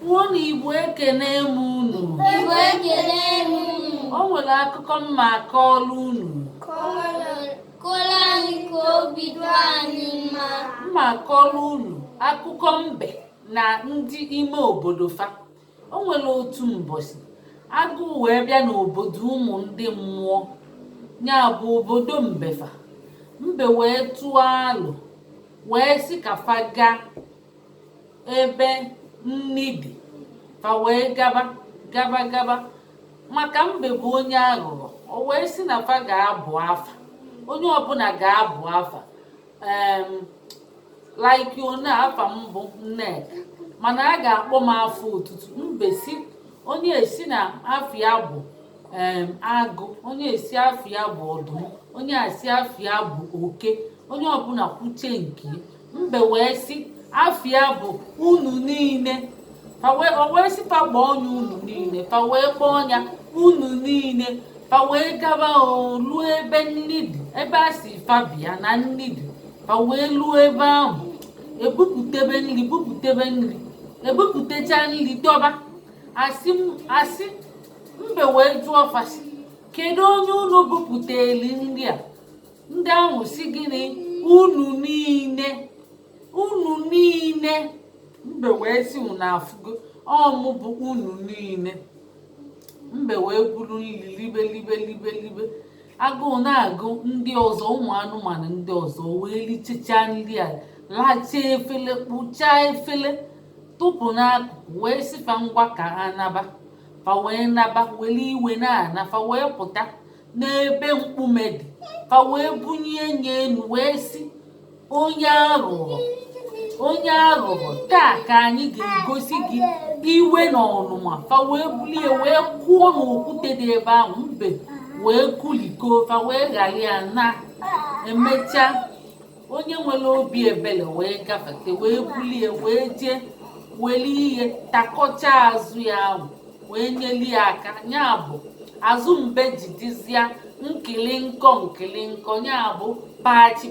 Kwuo na Igbo ekene m unu. Igbo ekene m unu. O nwere akụkọ mma akọọlụ unu. Kọọlụ anyị ka obi dị anyị mma. Mma akọọlụ unu akụkọ mbe na ndị ime obodo fa. O nwere otu mbọsị agụụ wee bịa n'obodo ụmụ ndị mmụọ, ya bụ obodo mbefa. Mbe wee tụọ alụ wee sị ka fa gaa ebe nni dị, fa wee gaba maka mbe bụ onye aghụghọ. O wee sị na fa ga-abụ afa, onye ọbụla ga-abụ afa. Like ona afa mbụ Nneka, mana a ga-akpọ m afọ otutu. Mbe si onye esi na afịa bụ agụ, onye esi afịa bụ ọdụm, onye asi afịa bụ oke, onye ọbụla kwuche nke. Mbe wee sị afịa bụ unu niile. O wee sị fa gbaa ọnya unu niile, fa wee gbaa ọnya unu niile. Fa wee gaba oluo ebe nni dị, ebe a si fa bịa na nni dị. Fa wee luo ebe ahụ, ebupụtebe nri, ebupụtecha nri dọba. Asị mbe wee jụọ fasi, kedu onye unu bupụteli nri a? Ndị ahụ si gịnị? Unu niile. Mbe wee sị unu afụgo, ọmụ bụ unu niile. Mbe wee buru nri libe. Agụụ na-agụ ndị ọzọ, ụmụ anụmanụ ndị ọzọ wee lichicha nri a, lachaa efele, kpụchaa efele, tụpụ n'akụkụ, wee sịfa ngwa ka ha naba. Fa wee naba, were iwe na-ana. Fa wee pụta n'ebe mkpume dị. Fa wee bunye nye enu wee sị onye aghụghọ, taa ka anyị ga-egosi gị iwe na ọnụma. Fa wee bulie wee kụọ n'okwute dị ebe ahụ. Mbe wee kuliko, fa wee ghara ya na emechaa. Onye nwere obi ebele wee gafete, wee bulie wee jee were ihe takọcha azụ ya ahụ wee nyeli ya aka. Ya bụ azụ mbe ji dịzịa nkịlịnkọ, ya bụ pachi